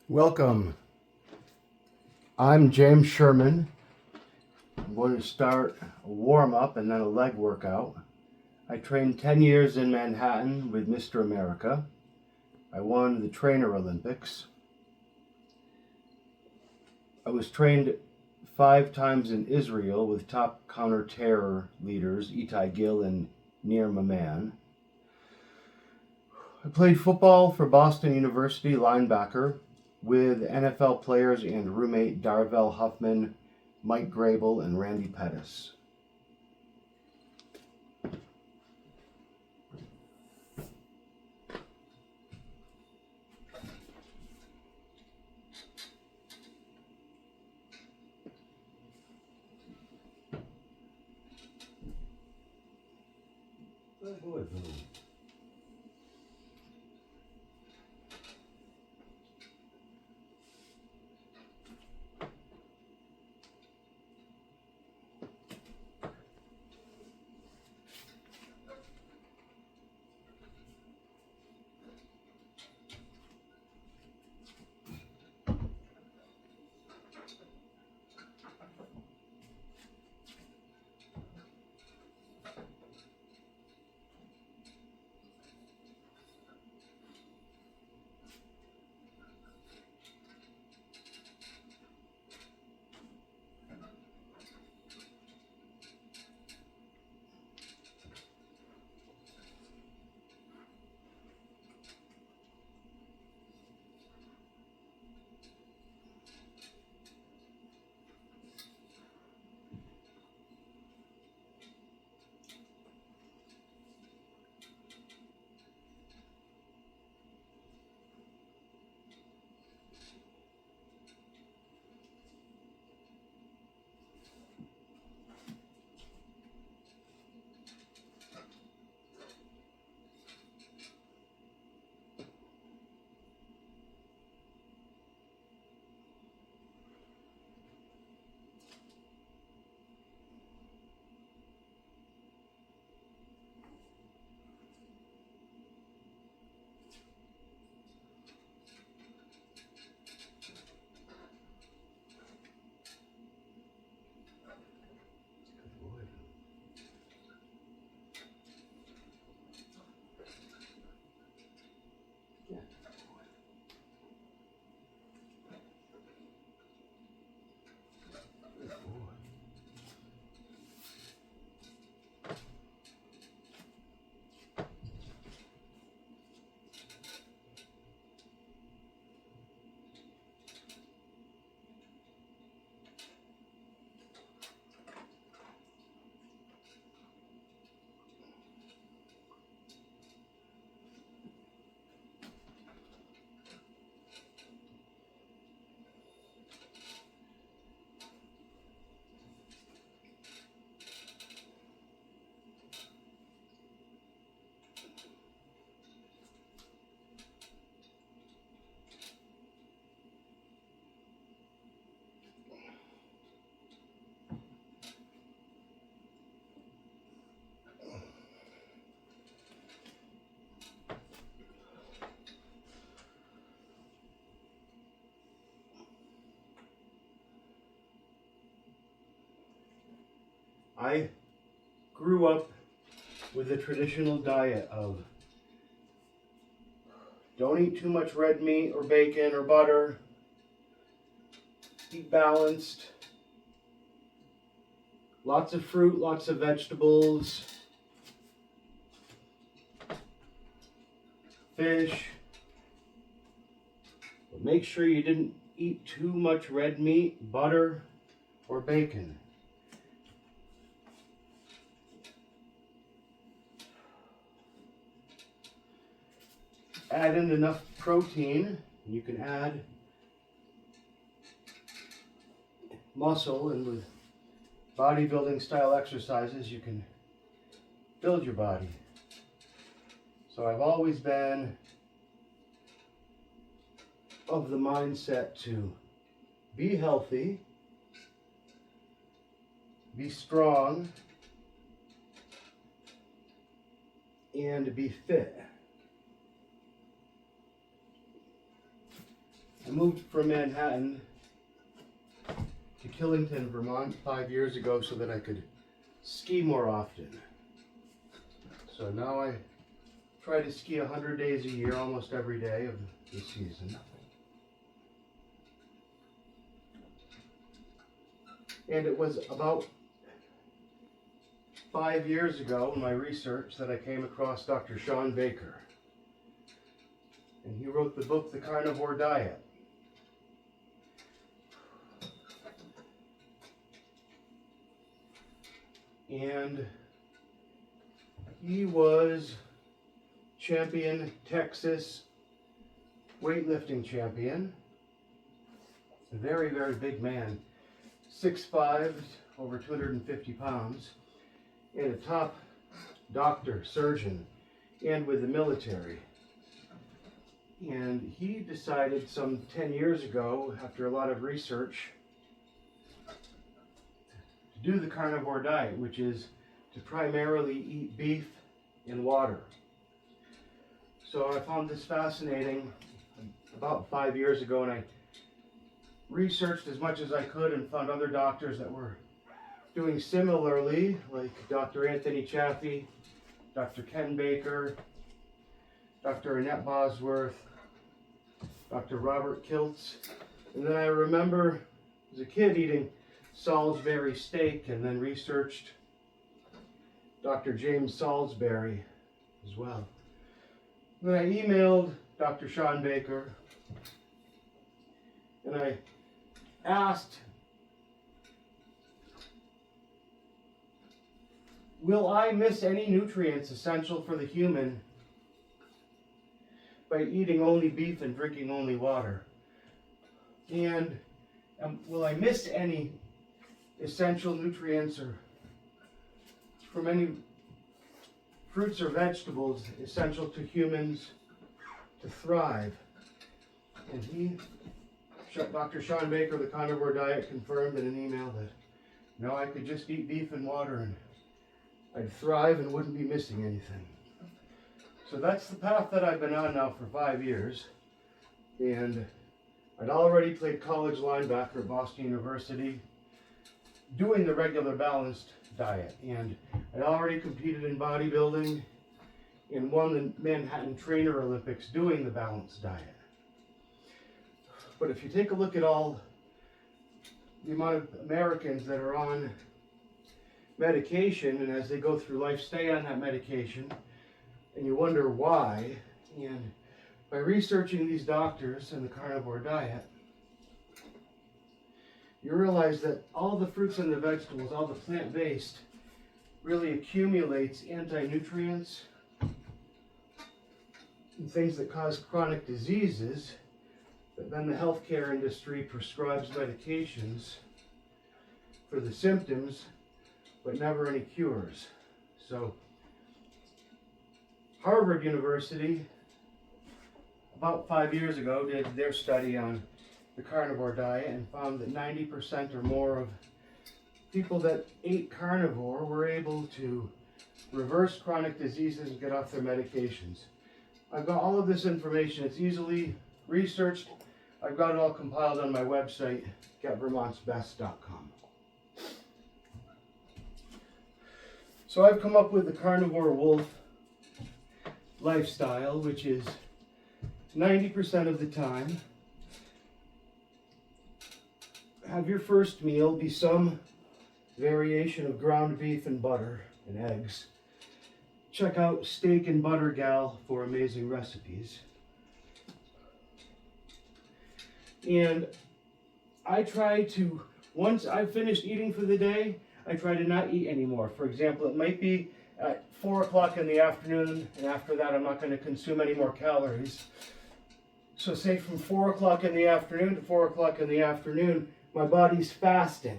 Welcome. I'm James Sherman. I'm going to start a warm-up and then a leg workout. I trained 10 years in Manhattan with Mr. America. I won the Trainer Olympics. I was trained 5 times in Israel with top counter-terror leaders Itai Gil and Nir Maman. I played football for Boston University linebacker with NFL players and roommate Darvell Huffman, Mike Grable, and Randy Pettis. I grew up with the traditional diet of don't eat too much red meat or bacon or butter, eat balanced, lots of fruit, lots of vegetables, fish, but make sure you didn't eat too much red meat, butter, or bacon. Add in enough protein. You can add muscle, and with bodybuilding style exercises you can build your body. So I've always been of the mindset to be healthy, be strong, and be fit. I moved from Manhattan to Killington, Vermont 5 years ago so that I could ski more often. So now I try to ski 100 days a year, almost every day of the season. And it was about 5 years ago in my research that I came across Dr. Shawn Baker. And he wrote the book, The Carnivore Diet. And he was champion, Texas weightlifting champion. A very, very big man. 6'5", over 250 pounds. And a top doctor, surgeon, and with the military. And he decided some 10 years ago, after a lot of research, to do the carnivore diet, which is to primarily eat beef and water. So I found this fascinating about 5 years ago, and I researched as much as I could and found other doctors that were doing similarly, like Dr. Anthony Chaffee, Dr. Ken Baker, Dr. Annette Bosworth, Dr. Robert Kiltz. And then I remember as a kid eating Salisbury steak, and then researched Dr. James Salisbury as well. And then I emailed Dr. Shawn Baker, and I asked, will I miss any nutrients essential for the human by eating only beef and drinking only water? And will I miss any essential nutrients or from any fruits or vegetables essential to humans to thrive? And Dr. Shawn Baker, the Carnivore Diet, confirmed in an email that no, I could just eat beef and water and I'd thrive and wouldn't be missing anything. So that's the path that I've been on now for 5 years. And I'd already played college linebacker at Boston University, doing the regular balanced diet. And I'd already competed in bodybuilding and won the Manhattan Trainer Olympics doing the balanced diet. But if you take a look at all the amount of Americans that are on medication, and as they go through life stay on that medication, and you wonder why, and by researching these doctors and the carnivore diet, you realize that all the fruits and the vegetables, all the plant-based, really accumulates anti-nutrients and things that cause chronic diseases, but then the healthcare industry prescribes medications for the symptoms, but never any cures. So Harvard University, about 5 years ago, did their study on the carnivore diet and found that 90% or more of people that ate carnivore were able to reverse chronic diseases and get off their medications. I've got all of this information. It's easily researched. I've got it all compiled on my website, getvermontsbest.com. So I've come up with the Carnivore Wolf lifestyle, which is 90% of the time, have your first meal be some variation of ground beef and butter and eggs. Check out Steak and Butter Gal for amazing recipes. And I try to, once I've finished eating for the day, I try to not eat anymore. For example, it might be at 4 o'clock in the afternoon, and after that I'm not going to consume any more calories. So say from 4 o'clock in the afternoon to 4 o'clock in the afternoon, my body's fasting.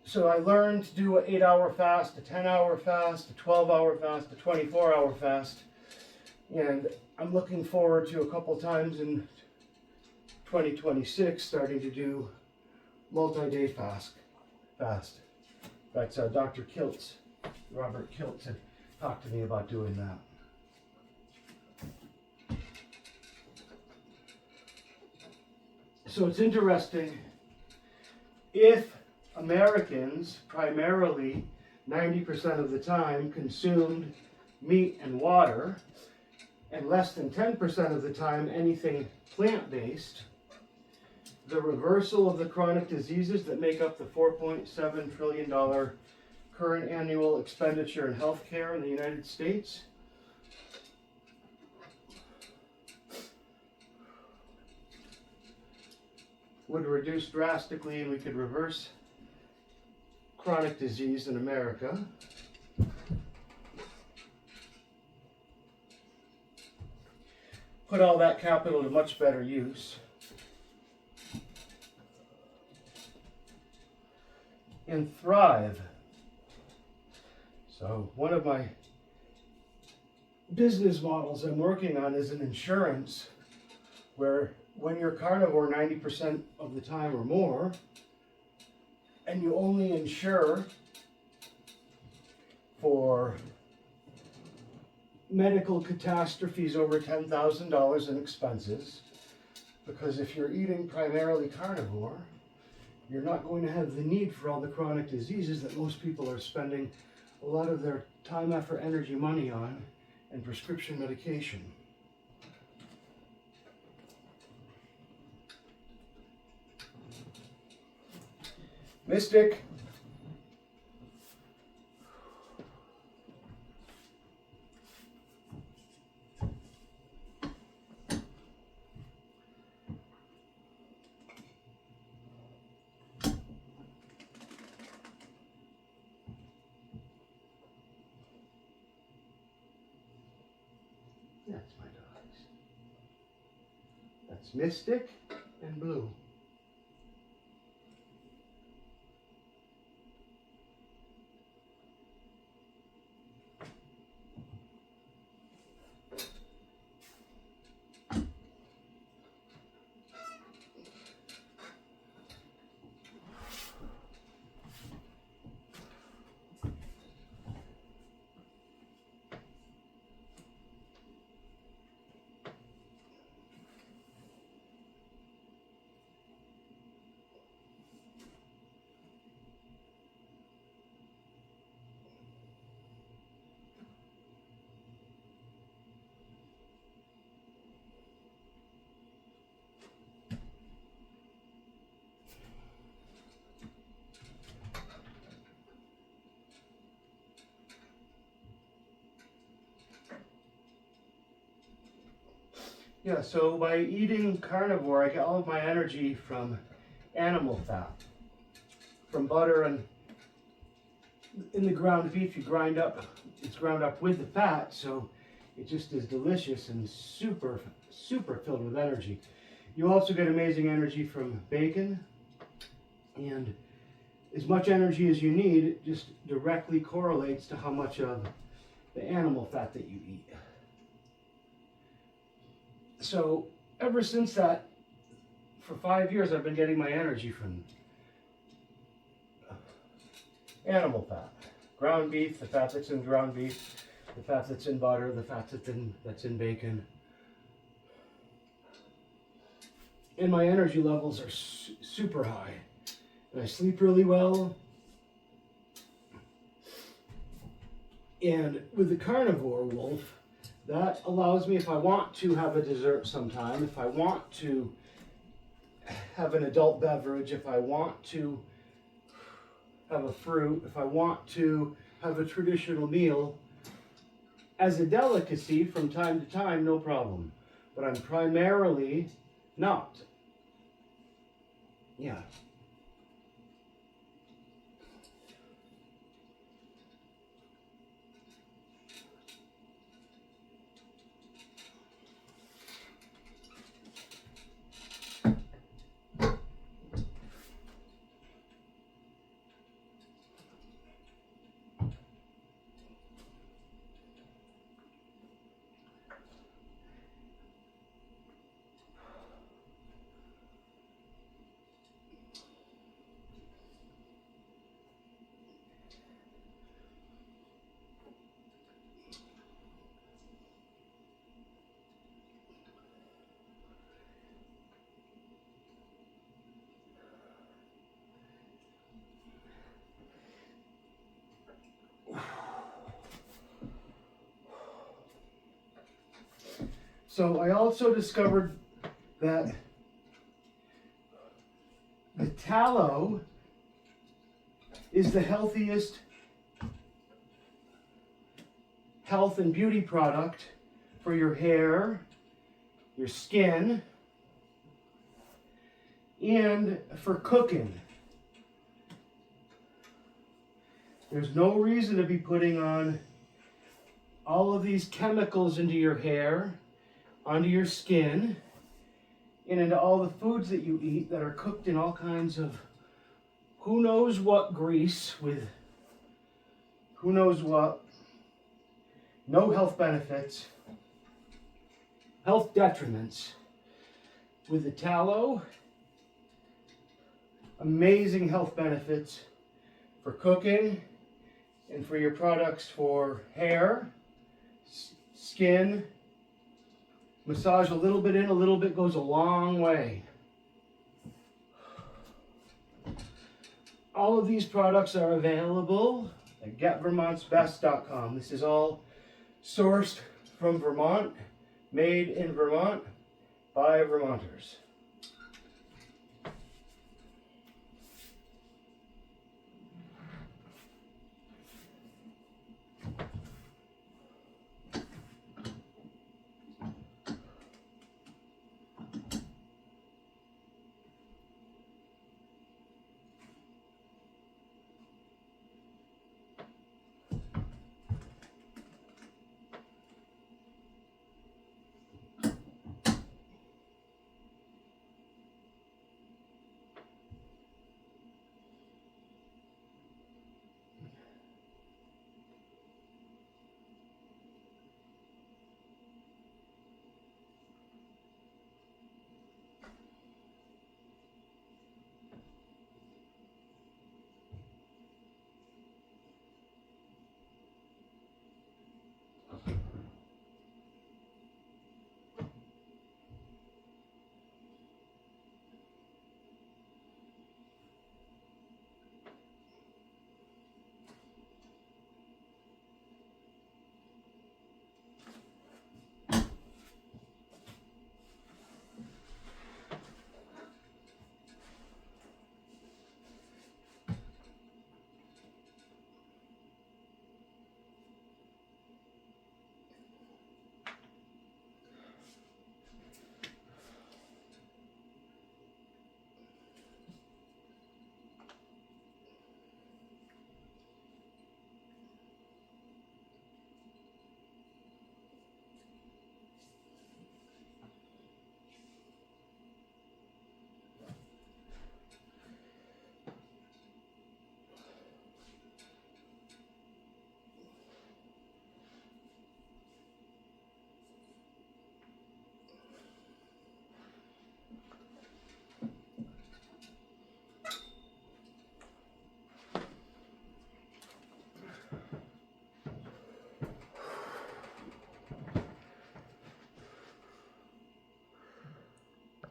So I learned to do an 8-hour fast, a 10-hour fast, a 12-hour fast, a 24-hour fast. And I'm looking forward to a couple times in 2026 starting to do multi-day fast. That's Dr. Kiltz, Robert Kiltz, had talked to me about doing that. So it's interesting, if Americans primarily 90% of the time consumed meat and water, and less than 10% of the time anything plant-based, the reversal of the chronic diseases that make up the $4.7 trillion current annual expenditure in healthcare in the United States would reduce drastically, and we could reverse chronic disease in America. Put all that capital to much better use. And thrive. So one of my business models I'm working on is an insurance where when you're carnivore 90% of the time or more, and you only insure for medical catastrophes over $10,000 in expenses, because if you're eating primarily carnivore, you're not going to have the need for all the chronic diseases that most people are spending a lot of their time, effort, energy, money on, and prescription medication. Mystic. That's my dogs. That's Mystic and Blue. Yeah, so by eating carnivore, I get all of my energy from animal fat, from butter, and in the ground beef, it's ground up with the fat, so it just is delicious and super, super filled with energy. You also get amazing energy from bacon, and as much energy as you need, it just directly correlates to how much of the animal fat that you eat. So ever since that, for 5 years, I've been getting my energy from animal fat. Ground beef, the fat that's in ground beef, the fat that's in butter, the fat that's in bacon. And my energy levels are super high. And I sleep really well. And with the Carnivore Wolf, that allows me, if I want to have a dessert sometime, if I want to have an adult beverage, if I want to have a fruit, if I want to have a traditional meal, as a delicacy from time to time, no problem. But I'm primarily not. Yeah. So I also discovered that the tallow is the healthiest health and beauty product for your hair, your skin, and for cooking. There's no reason to be putting on all of these chemicals into your hair, onto your skin, and into all the foods that you eat that are cooked in all kinds of who knows what grease with who knows what. No health benefits, health detriments. With the tallow, amazing health benefits for cooking and for your products for hair, skin. Massage a little bit in, a little bit goes a long way. All of these products are available at getvermontsbest.com. This is all sourced from Vermont, made in Vermont by Vermonters.